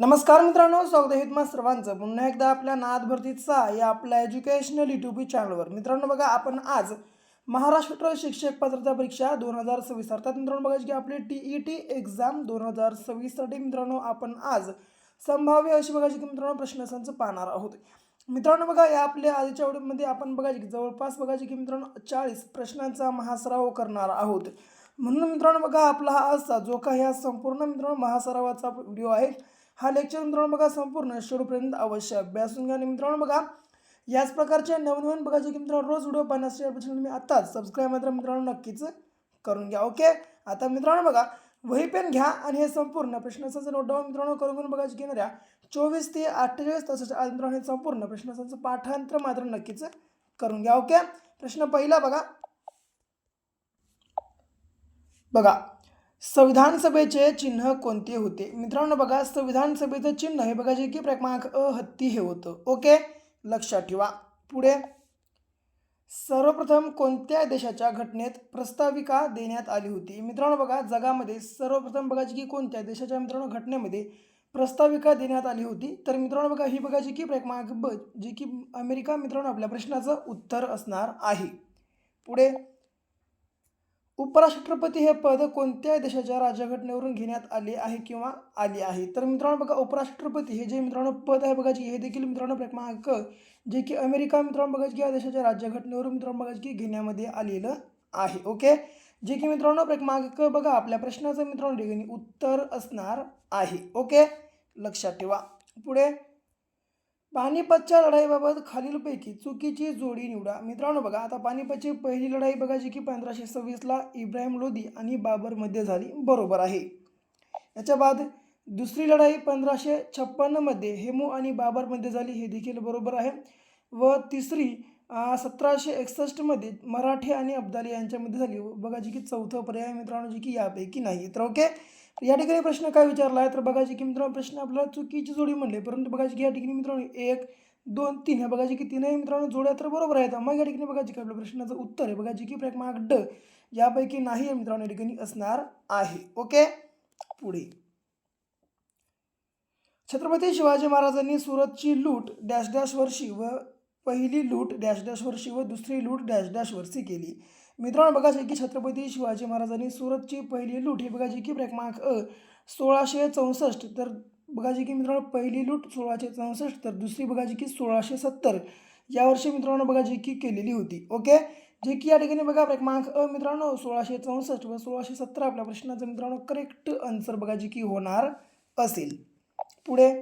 नमस्कार मित्रांनो, स्वागत आहे तुम्हा सर्वांचं पुन्हा एकदा आपल्या नाद भरतीचा या आपल्या एज्युकेशनल यूट्यूब चॅनलवर. मित्रांनो बघा, आपण आज महाराष्ट्र शिक्षक पात्रता परीक्षा 2026 अर्थात मित्रांनो बघा की आपली TET एक्झाम 2026साठी मित्रांनो आपण आज संभाव्य अशी बघा की मित्रांनो प्रश्नसंच पाहणार आहोत. मित्रांनो बघा, या आपल्या आजच्या व्हिडिओमध्ये आपण बघा की जवळपास बघा की मित्रांनो 40 प्रश्नांचा महासराव करणार आहोत. म्हणून मित्रांनो बघा, आपला हा आजचा जो काही हा संपूर्ण मित्रांनो महासरावाचा व्हिडिओ आहे, हा लेक्चर मित्रांनो बघा संपूर्ण शेवटपर्यंत अवश्य अभ्यासून घ्या. आणि मित्रांनो बघा, याच प्रकारचे नवनवीन बघा की मित्रांनो रोज व्हिडिओ पाहण्यासाठी तुम्ही आताच सबस्क्राईब मात्र मित्रांनो नक्कीच करून घ्या. ओके, आता मित्रांनो बघा, वही पेन घ्या आणि हे संपूर्ण प्रश्नाचं नोट डाऊन मित्रांनो करून बघा घेणाऱ्या 24 ते 48 तासाच्या आत मित्रांनो हे संपूर्ण प्रश्नाचं पाठांतर मात्र नक्कीच करून घ्या. ओके, प्रश्न पहिला बघा. बघा, संविधान सभेचे चिन्ह कोणते होते? मित्रांनो बघा, संविधान सभेचं चिन्ह हे बघा जे की क्रमांक हत्ती हे होतं. ओके, लक्षात ठेवा. पुढे, सर्वप्रथम कोणत्या देशाच्या घटनेत प्रस्ताविका देण्यात आली होती? मित्रांनो बघा, जगामध्ये सर्वप्रथम बघा की कोणत्या देशाच्या मित्रांनो घटनेमध्ये प्रस्ताविका देण्यात आली होती? तर मित्रांनो बघा, ही बघा जी की क्रमांक ब, जी की अमेरिका मित्रांनो आपल्या प्रश्नाचं उत्तर असणार आहे. पुढे, उपराष्ट्रपती हे पद कोणत्या देशाच्या राज्यघटनेवरून घेण्यात आले आहे किंवा आले आहे? तर मित्रांनो बघा, उपराष्ट्रपती हे जे मित्रांनो पद आहे बघा की हे देखील मित्रांनो क्रमांक जे की अमेरिका मित्रांनो बघा की या देशाच्या राज्यघटनेवरून मित्रांनो बघा की घेण्यामध्ये आलेलं आहे. ओके, जे की मित्रांनो क्रमांक बघा आपल्या प्रश्नाचं मित्रांनो ठिकाणी उत्तर असणार आहे. ओके, लक्षात ठेवा. पुढे, पानिपतच्या लढाईबाबत खालीलपैकी चुकीची जोडी निवडा. मित्रांनो बघा, आता पानिपतची पहिली लढाई बघा जी की 1526ला इब्राहिम लोदी आणि बाबरमध्ये झाली, बरोबर आहे. याच्या बाद दुसरी लढाई 1556मध्ये हेमू आणि बाबरमध्ये झाली, हे देखील बरोबर आहे. व तिसरी 1761मध्ये मराठे आणि अब्दाली यांच्यामध्ये झाली, बघा जी की चौथं पर्याय मित्रांनो जी की यापैकी नाही. तर ओके, या ठिकाणी प्रश्न काय विचारला आहे? तर बघा जी की मित्रांनो प्रश्न आपल्याला चुकीची जोडी म्हणले, परंतु बघा जी की या ठिकाणी मित्रांनो 1 2 3 ह्या बघा जी की तीनही मित्रांनो जोड्या तर बरोबर आहेत. मग या ठिकाणी बघा जी की आपल्या प्रश्नाचं उत्तर आहे बघा जी की क्रमांक ड यापैकी नाही आहे मित्रांनो या ठिकाणी असणार आहे. ओके, पुढे, छत्रपती शिवाजी महाराजांनी सुरतची लूट डॅश डॅश वर्षी व पहिली लूट डॅश डॅश वर्षी व दुसरी लूट डॅश डॅश वर्षी केली? मित्रांनो बघा जे की छत्रपती शिवाजी महाराजांनी सुरतची पहिली लूट ही बघा जी की क्रमांक 1664, तर बघा जी की मित्रांनो पहिली लूट 1664, तर दुसरी बघा जी की 1670 या वर्षी मित्रांनो बघा जी की केलेली होती. ओके, जे की या ठिकाणी बघा क्रमांक मित्रांनो 1664 व 1670 आपल्या प्रश्नाचं मित्रांनो करेक्ट आन्सर बघा जी की होणार असेल. पुढे,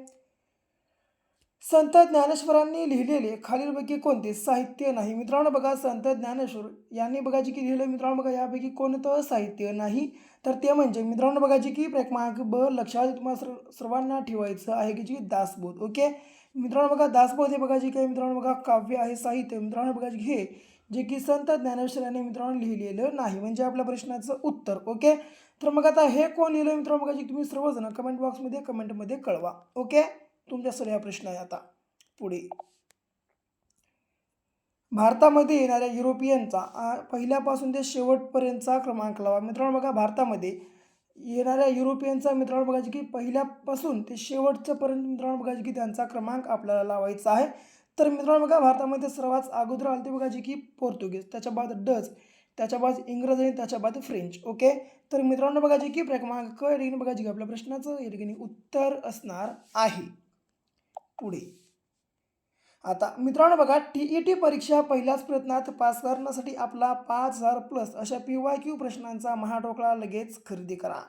संत ज्ञानेश्वरांनी लिहिलेले खालीलपैकी कोणते साहित्य नाही? मित्रांनो बघा, संत ज्ञानेश्वर यांनी बघा जी की लिहिलं मित्रांनो बघा यापैकी कोणतं साहित्य नाही? तर ते म्हणजे मित्रांनो बघा जी की क्रमांक ब लक्षात तुम्हाला सर्वांना ठेवायचं आहे की जी दासबोध. ओके, मित्रांनो बघा दासबोध हे बघा जी काही मित्रांनो बघा काव्य आहे, साहित्य मित्रांनो बघा जी हे जे की संत ज्ञानेश्वर यांनी मित्रांनो लिहिलेलं नाही, म्हणजे आपल्या प्रश्नाचं उत्तर. ओके, तर मग आता हे कोण लिहिलं मित्रांनो बघा जी तुम्ही सर्वजण कमेंट बॉक्समध्ये कमेंटमध्ये कळवा. ओके, तुमच्यासाठी हा प्रश्न आहे. आता पुढे, भारतामध्ये येणाऱ्या युरोपियनचा पहिल्यापासून ते शेवटपर्यंतचा क्रमांक लावा. मित्रांनो बघा, भारतामध्ये येणाऱ्या युरोपियनचा मित्रांनो बघा की पहिल्यापासून ते शेवटच्यापर्यंत मित्रांनो बघा की त्यांचा क्रमांक आपल्याला लावायचा आहे. तर मित्रांनो बघा, भारतामध्ये सर्वात अगोदर आले ते बघा जी की पोर्तुगीज, त्याच्या बाद डच, त्याच्या बाद इंग्रज आणि त्याच्या बाद फ्रेंच. ओके, तर मित्रांनो बघा जी की क्रमांक या ठिकाणी बघा जी आपल्या प्रश्नाचं या ठिकाणी उत्तर असणार आहे. पुढे, आता मित्रांनो बघा, TET परीक्षा पहिल्याच प्रयत्नात पास करण्यासाठी आपला 5000 प्लस अशा PYQ प्रश्नांचा महाठोकळा लगेच खरेदी करा.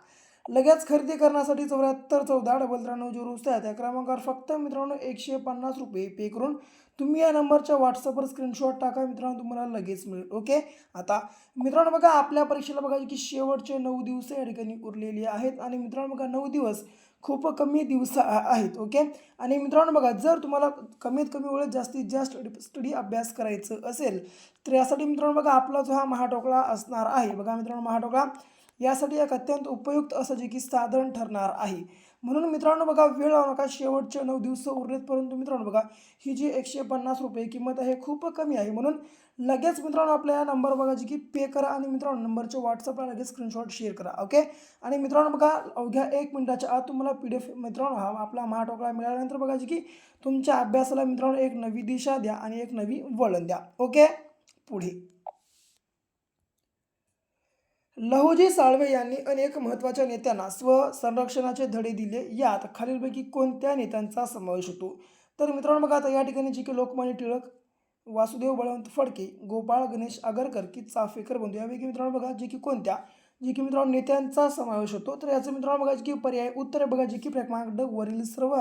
लगेच खरेदी करण्यासाठी 74 14 93 त्या क्रमांकावर फक्त मित्रांनो 150 रुपये पे करून तुम्ही या नंबरच्या व्हॉट्सअपवर स्क्रीनशॉट टाका मित्रांनो, तुम्हाला लगेच मिळेल. ओके, आता मित्रांनो बघा, आपल्या परीक्षेला बघा की शेवटचे 9 दिवस या ठिकाणी उरलेली आहेत आणि मित्रांनो बघा 9 दिवस खूप कमी दिवस आहेत. ओके, आणि मित्रांनो बघा, जर तुम्हाला कमीत कमी वेळेत जास्तीत जास्त स्टडी अभ्यास करायचं असेल तर यासाठी मित्रांनो बघा आपला जो हा महाठोकळा असणार आहे बघा मित्रांनो, महाठोकळा यासाठी एक अत्यंत उपयुक्त असं जे की साधन ठरणार आहे. म्हणून मित्रांनो बघा, वेळ लावू नका, शेवटचे 9 दिवस उरलेत, परंतु मित्रांनो बघा ही जी 150 रुपये किंमत आहे खूप कमी आहे, म्हणून लगेच मित्रांनो आपल्या या नंबर बघा जी की पे करा आणि मित्रांनो नंबरच्या व्हॉट्सअपला लगेच स्क्रीनशॉट शेअर करा. ओके. आणि मित्रांनो बघा अवघ्या 1 मिनिटाच्या आत तुम्हाला PDF मित्रांनो हा आपला महाठोकळा मिळाल्यानंतर बघा जी की तुमच्या अभ्यासाला मित्रांनो एक नवी दिशा द्या आणि एक नवी वळण द्या. ओके. पुढे लहुजी साळवे यांनी अनेक महत्त्वाच्या नेत्यांना स्वसंरक्षणाचे धडे दिले. यात खालीलपैकी कोणत्या नेत्यांचा समावेश होतो? तर मित्रांनो बघा आता या ठिकाणी जी की लोकमान्य टिळक, वासुदेव बळवंत फडके, गोपाळ गणेश आगरकर की चाफेकर बंधू यापैकी मित्रांनो बघा जे की कोणत्या जे की मित्रांनो नेत्यांचा समावेश होतो. तर याचं मित्रांनो बघा जे की पर्याय उत्तर बघा जे की क्रमांक ड वरील सर्व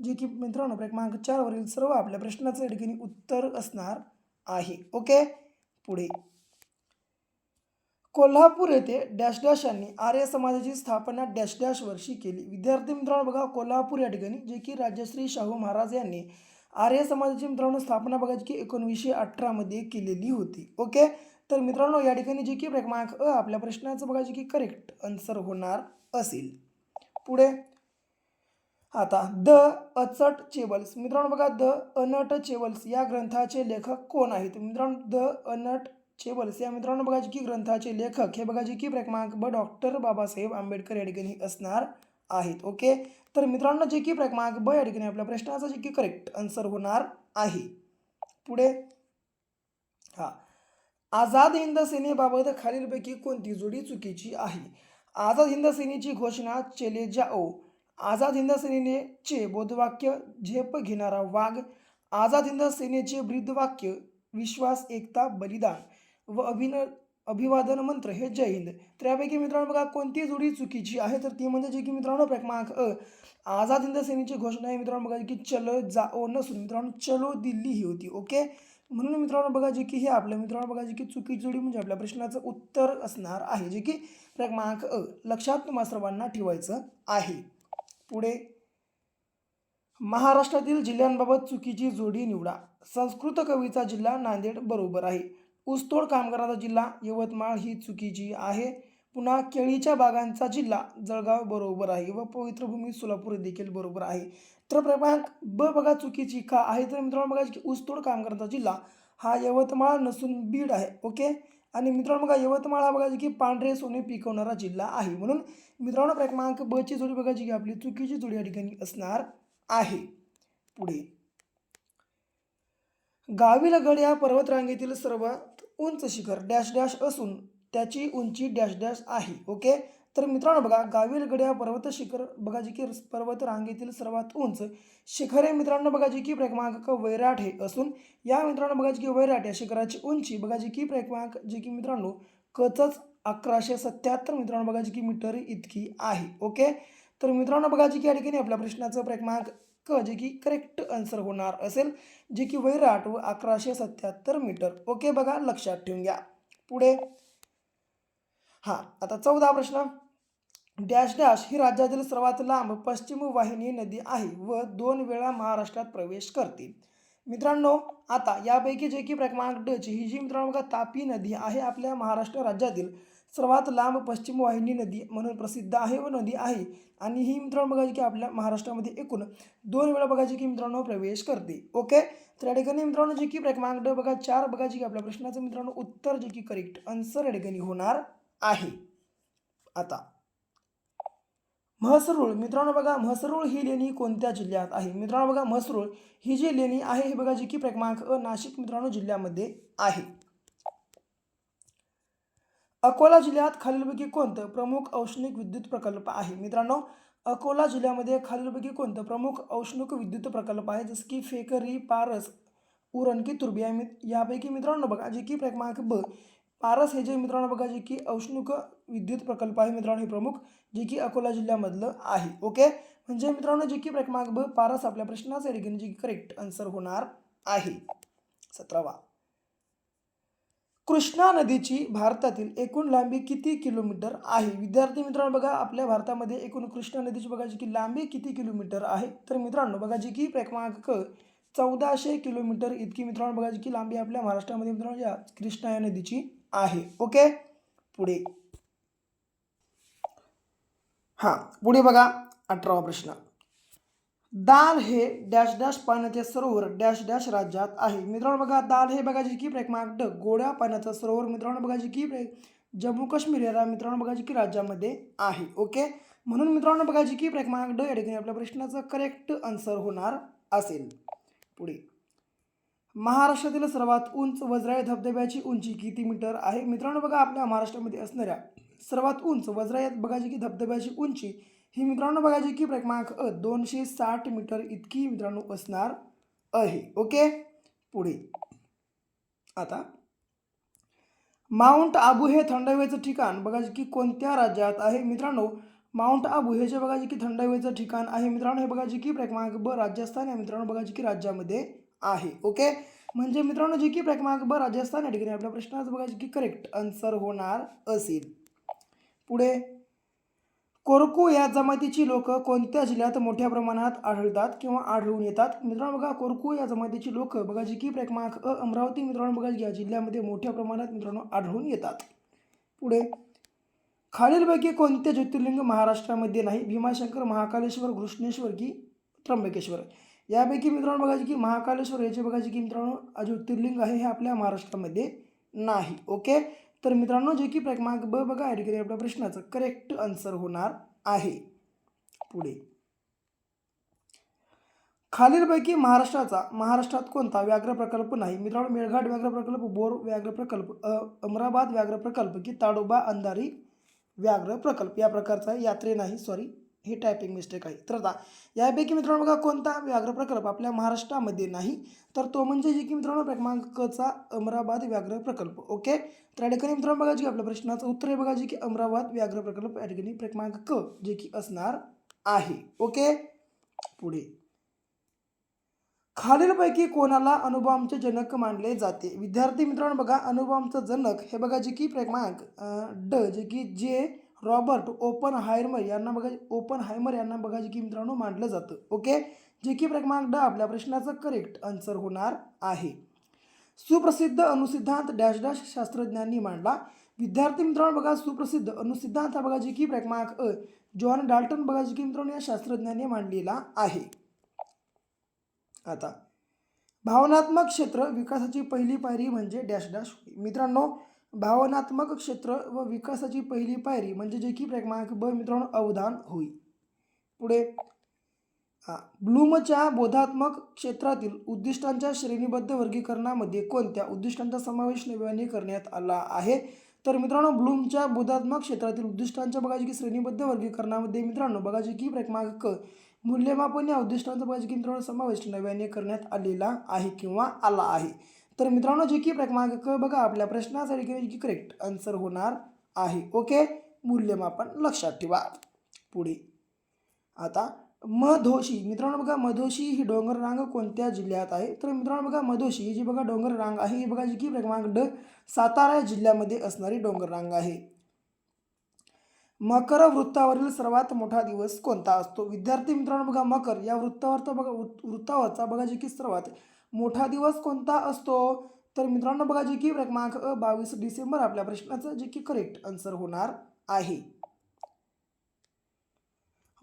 जे की मित्रांनो क्रमांक 4 वरील सर्व आपल्या प्रश्नाचं या ठिकाणी उत्तर असणार आहे. ओके. पुढे कोल्हापूर येथे डॅश डॅश यांनी आर्य समाजाची स्थापना डॅश डॅश वर्षी केली. विद्यार्थी मित्रांनो बघा कोल्हापूर या ठिकाणी जे की राजश्री शाहू महाराज यांनी आर्य समाजाची मित्रांनो स्थापना बघा की 1918 मध्ये केलेली होती. ओके. तर मित्रांनो या ठिकाणी जे की क्रमांक अ आपल्या प्रश्नाचं बघा जे की करेक्ट आन्सर होणार असेल. पुढे आता द अचट चेबल्स मित्रांनो बघा द अनट चेबल्स या ग्रंथाचे लेखक कोण आहेत? मित्रांनो द अनट चेबल्स या मित्रांनो बघा की ग्रंथाचे लेखक हे बघा की क्रमांक ब डॉक्टर बाबासाहेब आंबेडकर या ठिकाणी असणार आहेत. ओके. तर मित्रांनो जे की क्रमांक ब या ठिकाणी आपल्या प्रश्नाचा जे की करेक्ट आन्सर होणार आहे. पुढे हा आझाद हिंद सेनेबाबत खालीलपैकी कोणती जोडी चुकीची आहे? आझाद हिंद सेनेची घोषणा चले जाओ, आझाद हिंद सेनेचे बोधवाक्य झेप घेणारा वाघ, आझाद हिंद सेनेचे ब्रीदवाक्य विश्वास एकता बलिदान व अभिवादन मंत्र हे जय हिंद. तर यापैकी मित्रांनो बघा कोणती जोडी चुकीची आहे? तर ती म्हणजे जे की मित्रांनो क्रमांक अ आझाद हिंद सेनेची घोषणा आहे मित्रांनो बघा की चलो जाओ नसून मित्रांनो चलो दिल्ली ही होती. ओके. म्हणून मित्रांनो बघा जे की हे आपल्या मित्रांनो बघा जे की चुकीची जोडी म्हणजे आपल्या प्रश्नाचं उत्तर असणार आहे जे की क्रमांक अ. लक्षात तुम्हा सर्वांना ठेवायचं आहे. पुढे महाराष्ट्रातील जिल्ह्यांबाबत चुकीची जोडी निवडा. संस्कृत कवीचा जिल्हा नांदेड बरोबर आहे. ऊसतोड कामगाराचा जिल्हा यवतमाळ ही चुकीची आहे. पुन्हा केळीच्या बागांचा जिल्हा जळगाव बरोबर आहे व पवित्र भूमी सोलापूर देखील बरोबर आहे. तर क्रमांक ब बघा चुकीची का आहे? तर मित्रांनो बघा की ऊसतोड कामगाराचा जिल्हा हा यवतमाळ नसून बीड आहे. ओके. आणि मित्रांनो बघा यवतमाळ हा बघा की पांढरे सोने पिकवणारा जिल्हा आहे. म्हणून मित्रांनो क्रमांक ब ची जोडी बघा की आपली चुकीची जोडी या ठिकाणी असणार आहे. पुढे गाविलगड या पर्वतरांगेतील सर्वात उंच शिखर डॅश डॅश असून त्याची उंची डॅश डॅश आहे. ओके. तर मित्रांनो बघा गाविलगड या पर्वत शिखर बघा जी की पर्वत रांगेतील सर्वात उंच शिखर आहे मित्रांनो बघा जी की क्रमांक वैराट हे असून या मित्रांनो बघा जी की वैराट या शिखराची उंची बघा जी की क्रमांक जी की मित्रांनो कचच 1177 मित्रांनो बघा जी की मीटर इतकी आहे. ओके. तर मित्रांनो बघा जी की या ठिकाणी आपल्या प्रश्नाचं क्रमांक क जे की करेक्ट आन्सर होणार असेल जे की वैराट व 1177 मीटर. ओके. बघा लक्षात ठेवून घ्या. पुढे हा आता 14 प्रश्न डॅश डॅश ही राज्यातील सर्वात लांब पश्चिम वाहिनी नदी आहे व 2 वेळा महाराष्ट्रात प्रवेश करते. मित्रांनो आता यापैकी जे की क्रमांक ड ची ही जी मित्रांनो बघा तापी नदी आहे आपल्या महाराष्ट्र राज्यातील सर्वात लांब पश्चिम वाहिनी नदी म्हणून प्रसिद्ध आहे व नदी आहे आणि ही मित्रांनो बघा की आपल्या महाराष्ट्रामध्ये एकूण 2 वेळा बघा की मित्रांनो प्रवेश करते. ओके. तर या ठिकाणी मित्रांनो जे की क्रमांक ड बघा 4 बघा की आपल्या प्रश्नाचं मित्रांनो उत्तर जे की करेक्ट आन्सर या ठिकाणी होणार आहे. आता म्हसरूळ मित्रांनो बघा म्हसरूळ ही लेणी कोणत्या जिल्ह्यात आहे? मित्रांनो बघा म्हसरूळ ही जी लेणी आहे ही बघा जी की क्रमांक अ नाशिक मित्रांनो जिल्ह्यामध्ये आहे. अकोला जिल्ह्यात खालीलपैकी कोणतं प्रमुख औष्णिक विद्युत प्रकल्प आहे? मित्रांनो अकोला जिल्ह्यामध्ये खालीलपैकी कोणतं प्रमुख औष्णिक विद्युत प्रकल्प आहे? जसं की फेकरी, पारस, उरण की तुर्बी यापैकी मित्रांनो बघा जे की क्रमांक ब पारस हे जे मित्रांनो बघा जे की औष्णिक विद्युत प्रकल्प आहे मित्रांनो हे प्रमुख जे की अकोला जिल्ह्यामधलं आहे. ओके. म्हणजे मित्रांनो जे की क्रमांक ब पारस आपल्या प्रश्नाचं या ठिकाणी जे की करेक्ट आन्सर होणार आहे. 17वा कृष्णा नदीची भारतातील एकूण लांबी किती किलोमीटर आहे? विद्यार्थी मित्रांनो बघा आपल्या भारतामध्ये एकूण कृष्णा नदीची बघा जी की लांबी किती किलोमीटर आहे? तर मित्रांनो बघा जी की क्रमांक 1400 किलोमीटर इतकी मित्रांनो बघा जी की लांबी आपल्या महाराष्ट्रामध्ये मित्रांनो या कृष्णा या नदीची आहे. ओके. पुढे पुढे बघा 18वा प्रश्न दाल हे डॅश डॅश पाण्याचे सरोवर डॅश डॅश राज्यात आहे. मित्रांनो बघा, दाल हे बघा जी की क्रमांक ड गोड्या पाण्याचा सरोवर मित्रांनो बघा जी की जम्मू काश्मीर या मित्रांनो बघा जी की राज्यामध्ये आहे. ओके, म्हणून मित्रांनो बघा जी की क्रमांक ड या ठिकाणी आपल्या प्रश्नाचं करेक्ट आन्सर होणार असेल. पुढे, महाराष्ट्रातील सर्वात उंच वज्राई धबधब्याची उंची किती मीटर आहे? मित्रांनो बघा, आपल्या महाराष्ट्रामध्ये असणाऱ्या सर्वात उंच वज्राई बघा जी की धबधब्याची उंची ही मित्रांनो बघा जी की क्रमांक 260 मीटर इतकी मित्रांनो असणार आहे. ओके, पुढे आता माउंट आबू हे थंड हवेचं ठिकाण बघा जी की कोणत्या राज्यात आहे? मित्रांनो, माउंट आबू हे जे बघा जी की थंड हवेचं ठिकाण आहे मित्रांनो, हे बघा जी की क्रमांक ब राजस्थान या मित्रांनो बघा जी की राज्यामध्ये आहे. ओके, म्हणजे मित्रांनो जी की क्रमांक ब राजस्थान या ठिकाणी आपल्या प्रश्नाचं बघा जी की करेक्ट आन्सर होणार असेल. पुढे, कोरकू या जमातीची लोक कोणत्या जिल्ह्यात मोठ्या प्रमाणात आढळतात किंवा आढळून येतात? मित्रांनो बघा, कोरकू या जमातीची लोक बघा जी की क्रमांक अमरावती मित्रांनो बघा या जिल्ह्यामध्ये मोठ्या प्रमाणात मित्रांनो आढळून येतात. पुढे, खालीलपैकी कोणते ज्योतिर्लिंग महाराष्ट्रामध्ये नाही? भीमाशंकर, महाकालेश्वर, घृष्णेश्वर की त्र्यंबकेश्वर? यापैकी मित्रांनो बघा की महाकालेश्वर याचे बघा की मित्रांनो ज्योतिर्लिंग आहे हे आपल्या महाराष्ट्रामध्ये नाही. ओके, तर मित्रांनो जे की क्रमांक ब बघा या ठिकाणी आपल्या प्रश्नाचं करेक्ट आन्सर होणार आहे. पुढे, खालीलपैकी महाराष्ट्रात कोणता व्याघ्र प्रकल्प नाही? मित्रांनो, मेळघाट व्याघ्र प्रकल्प, बोर व्याघ्र प्रकल्प, अमराबाद व्याघ्र प्रकल्प की ताडोबा अंधारी व्याघ्र प्रकल्प या प्रकारचा यात्रे नाही, सॉरी ही टायपिंग मिस्टेक आहे. तर आता यापैकी मित्रांनो बघा कोणता व्याघ्र प्रकल्प आपल्या महाराष्ट्रामध्ये नाही? तर तो म्हणजे जे की मित्रांनो क्रमांकचा अमराबाद व्याघ्र प्रकल्प. ओके, तर या ठिकाणी मित्रांनो बघा जी आपल्या प्रश्नाचं उत्तर आहे बघा जी की अमराबाद व्याघ्र प्रकल्प या ठिकाणी क्रमांक क जे की असणार आहे. ओके, पुढे, खालीलपैकी कोणाला अणुबॉम्बचे जनक मानले जाते? विद्यार्थी मित्रांनो बघा, अणुबॉम्बचं जनक हे बघा जे की क्रमांक ड जे की जे रॉबर्ट ओपनहायमर यांना बघा जे की मित्रांनो मानलं जातं. ओके, जे की क्रमांक ड आपल्या प्रश्नाचं करेक्ट आन्सर होणार आहे. सुप्रसिद्ध अणुसिद्धांत डॅश डॅश शास्त्रज्ञांनी मांडला? विद्यार्थी मित्रांनो बघा, सुप्रसिद्ध अणुसिद्धांत हा बघा जे की क्रमांक जॉन डाल्टन बघा जे की मित्रांनो या शास्त्रज्ञांनी मांडलेला आहे. आता भावनात्मक क्षेत्र विकासाची पहिली पायरी म्हणजे डॅश डॅश. मित्रांनो, भावनात्मक क्षेत्र व विकासाची पहिली पायरी म्हणजे जे की क्रमांक ब मित्रांनो अवधान होय. पुढे, ब्लूमच्या बोधात्मक क्षेत्रातील उद्दिष्टांच्या श्रेणीबद्ध वर्गीकरणामध्ये कोणत्या उद्दिष्टांचा समावेश नव्याने करण्यात आला आहे? तर मित्रांनो, ब्लूमच्या बोधात्मक क्षेत्रातील उद्दिष्टांच्या बघा जी की श्रेणीबद्ध वर्गीकरणामध्ये मित्रांनो बघा जी की क्रमांक क मूल्यमापन या उद्दिष्टांचा बघा जी की मित्रांनो समावेश नव्याने करण्यात आलेला आहे किंवा आला आहे. तर मित्रांनो जे की क्रमांक क बघा आपल्या प्रश्नासाठी की करेक्ट आन्सर होणार आहे. ओके, मूल्यमापन लक्षात ठेवा. पुढे, आता मधोशी मित्रांनो बघा, मधोशी ही डोंगर रांग कोणत्या जिल्ह्यात आहे? तर मित्रांनो बघा, मधोशी ही जी बघा डोंगर रांग आहे ही बघा जी की क्रमांक ड सातारा जिल्ह्यामध्ये असणारी डोंगर रांग आहे. मकर वृत्तावरील सर्वात मोठा दिवस कोणता असतो? विद्यार्थी मित्रांनो बघा, मकर या वृत्तावरचा बघा जी की सर्वात मोठा दिवस कोणता असतो? तर मित्रांनो बघा जी की क्रमांक 22 डिसेंबर आपल्या प्रश्नाचं जे की करेक्ट आन्सर होणार आहे.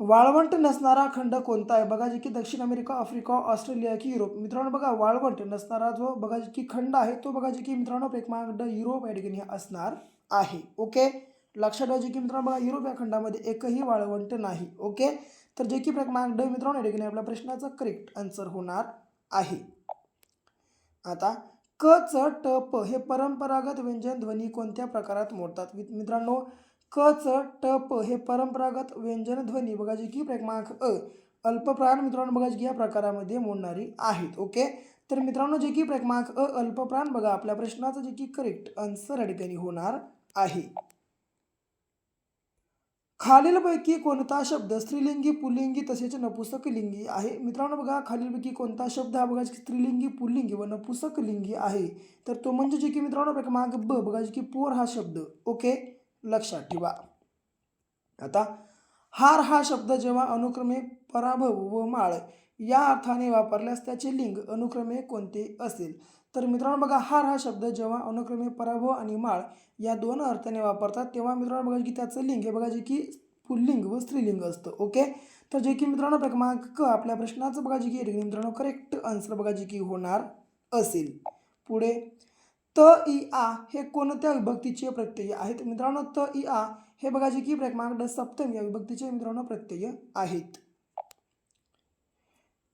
वाळवंट नसणारा खंड कोणता आहे? बघा जे की दक्षिण अमेरिका, आफ्रिका, ऑस्ट्रेलिया की युरोप? मित्रांनो बघा, वाळवंट नसणारा जो बघा जे की खंड आहे तो बघा जे की मित्रांनो क्रमांक ड युरोप या ठिकाणी असणार आहे. ओके, लक्षात ठेवा जे की मित्रांनो बघा युरोप या खंडामध्ये एकही वाळवंट नाही. ओके, तर जे की क्रमांक ड मित्रांनो या ठिकाणी आपल्या प्रश्नाचं करेक्ट आन्सर होणार आहे. आता क च ट प हे परंपरागत व्यंजन ध्वनी कोणत्या प्रकारात मोडतात? मित्रांनो, क च ट प हे परंपरागत व्यंजन ध्वनी बघा जी की क्रमांक अल्पप्राण मित्रांनो बघा जी की या प्रकारामध्ये मोडणारी आहेत. ओके, तर मित्रांनो जे की क्रमांक अल्पप्राण बघा आपल्या प्रश्नाचं जे की करेक्ट आन्सर या ठिकाणी होणार आहे. खालीलपैकी कोणता शब्द स्त्रीलिंगी, पुल्लिंगी तसेच नपुसकलिंगी आहे? मित्रांनो बघा, खालीलपैकी कोणता शब्द हा बघा स्त्रीलिंगी, पुल्लिंगी व नपुसकलिंगी आहे? तर तो म्हणजे जे की मित्रांनो क्रमांक ब बघा जे की पोर हा शब्द. ओके, लक्षात ठेवा. आता हार हा शब्द जेव्हा अनुक्रमे पराभव व माळ या अर्थाने वापरल्यास त्याचे लिंग अनुक्रमे कोणते असेल? तर मित्रांनो बघा, हार हा शब्द जेव्हा अनुक्रमे पराभव आणि माळ या दोन अर्थाने वापरतात तेव्हा मित्रांनो बघा की त्याचं लिंग हे बघा जे की पुल्लिंग व स्त्रीलिंग असतं. ओके, तर जे की मित्रांनो क्रमांक क आपल्या प्रश्नाचं बघा जे की या ठिकाणी मित्रांनो करेक्ट आन्सर बघा जे की होणार असेल. पुढे त इ आ हे कोणत्या विभक्तीचे प्रत्यय आहेत? मित्रांनो त इ आ हे बघा जे की क्रमांक सप्तमी या विभक्तीचे मित्रांनो प्रत्यय आहेत.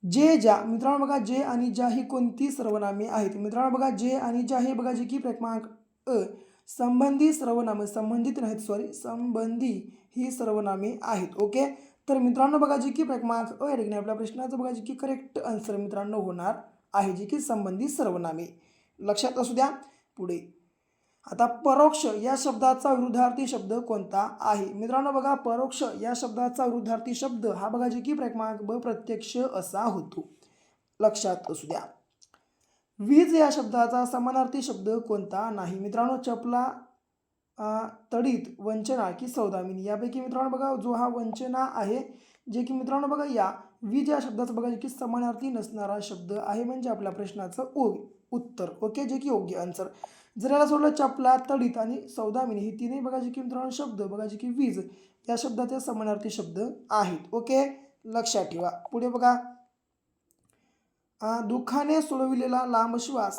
जे ज्या मित्रांनो बघा जे आणि ज्या ही कोणती सर्वनामे आहेत? मित्रांनो बघा जे आणि ज्या हे बघा जे की क्रमांक अ संबंधी सर्वनामे, संबंधित नाहीत सॉरी, संबंधी ही सर्वनामे आहेत. ओके, तर मित्रांनो बघा जे की क्रमांक अ या ठिकाणी आपल्या प्रश्नाचं बघा जे की करेक्ट आन्सर मित्रांनो होणार आहे, जे की संबंधित सर्वनामे. लक्षात असू द्या. पुढे आता परोक्ष या शब्दाचा विरुद्धार्थी शब्द कोणता आहे? मित्रांनो बघा परोक्ष या शब्दाचा विरुद्धार्थी शब्द हा बघा जे की क्रमांक ब प्रत्यक्ष असा होतो. लक्षात असू द्या. वीज या शब्दाचा समानार्थी शब्द कोणता नाही? मित्रांनो चपला, तडीत, वंचना की सौदामिनी यापैकी मित्रांनो बघा जो हा वंचना आहे, जे की मित्रांनो बघा या वीज या शब्दाचा बघा जे की समानार्थी नसणारा शब्द आहे, म्हणजे आपल्या प्रश्नाचं उत्तर. ओके, जे की योग्य आन्सर. जर याला सोडलं चपला, तडीत आणि सौदामिनी ही तिन्ही बघा जे की मित्रांनो शब्द बघा जे की वीज या शब्दाचे समानार्थी शब्द आहेत. ओके, लक्षात ठेवा. पुढे बघा दुःखाने सोडविलेला लांब श्वास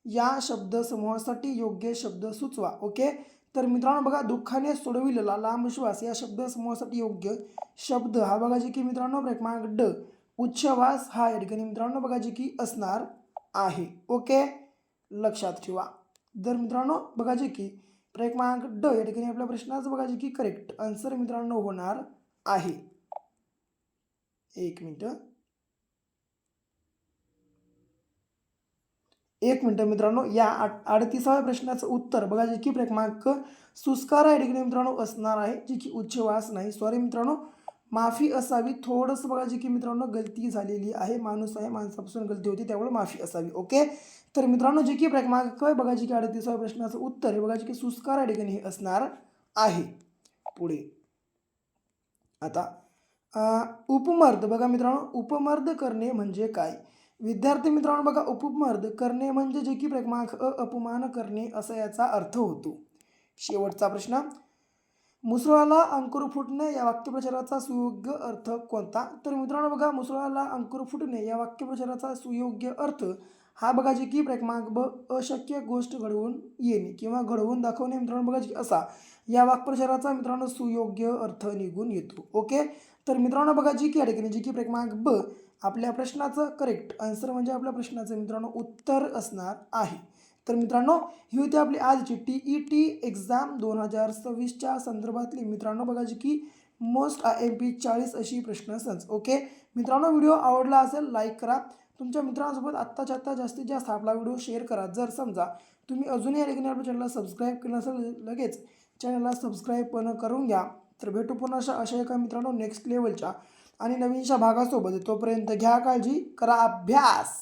या शब्दसमूहासाठी योग्य शब्द सुचवा. ओके, तर मित्रांनो बघा दुःखाने सोडविलेला लांब श्वास या शब्दसमूहासाठी योग्य शब्द हा बघा जे की मित्रांनो क्रमांक ड उच्छ्वास हा या ठिकाणी मित्रांनो बघा जे की असणार आहे. ओके, लक्षात ठेवा. तर मित्रांनो बघा जे की क्रमांक ड या ठिकाणी आपल्या प्रश्नाचं बघा जे की करेक्ट आन्सर मित्रांनो होणार आहे. एक मिनिट मित्रांनो, या 38व्या प्रश्नाचं उत्तर बघा जे की क्रमांक सुस्कारा या ठिकाणी मित्रांनो असणार आहे, जे की उच्छ्वास नाही. सॉरी मित्रांनो, माफी असावी. थोडंसं बघा जे की मित्रांनो गलती झालेली आहे, माणूस आहे, माणसापासून गलती होती, त्यामुळे माफी असावी. ओके, तर मित्रांनो जे की क्रमांक बघा जे की 38व्या प्रश्नाचं उत्तर हे बघा जे की सुस्कारा या ठिकाणी हे असणार आहे. पुढे आता उपमर्द बघा मित्रांनो उपमर्द करणे म्हणजे काय? विद्यार्थी मित्रांनो बघा उपमर्द करणे म्हणजे जे की क्रमांक अपमान करणे असा याचा अर्थ होतो. शेवटचा प्रश्न, मुसळाला अंकुर फुटणे या वाक्यप्रचाराचा सुयोग्य अर्थ कोणता? तर मित्रांनो बघा मुसळाला अंकुर फुटणे या वाक्यप्रचाराचा सुयोग्य अर्थ हा बघा जे की क्रमांक ब अशक्य गोष्ट घडवून येणे किंवा घडवून दाखवणे मित्रांनो बघा जे असा या वाक्यप्रचाराचा मित्रांनो सुयोग्य अर्थ निघून येतो. ओके, तर मित्रांनो बघा जी की या ठिकाणी जी की क्रमांक ब आपल्या प्रश्नाचं करेक्ट आन्सर म्हणजे आपल्या प्रश्नाचं मित्रांनो उत्तर असणार आहे. तर मित्रांनो ही होती आपली आजची TET एक्झाम 2026च्या संदर्भातली मित्रांनो बघा जी की मोस्ट IMP 40 अशी प्रश्नसंच. ओके मित्रांनो, व्हिडिओ आवडला असेल लाईक करा, तुमच्या मित्रांसोबत आत्ताच्या आत्ता जास्तीत जास्त आपला व्हिडिओ शेअर करा. जर समजा तुम्ही अजूनही या ठिकाणी आपल्या चॅनलला सबस्क्राईब केलं नसेल लगेच चॅनलला सबस्क्राईब पण करून घ्या. तर भेटू पुन्हा अशा एका मित्रांनो नेक्स्ट लेवलच्या आणि नवीनशा भागासोबत. तोपर्यंत घ्या काळजी, करा अभ्यास.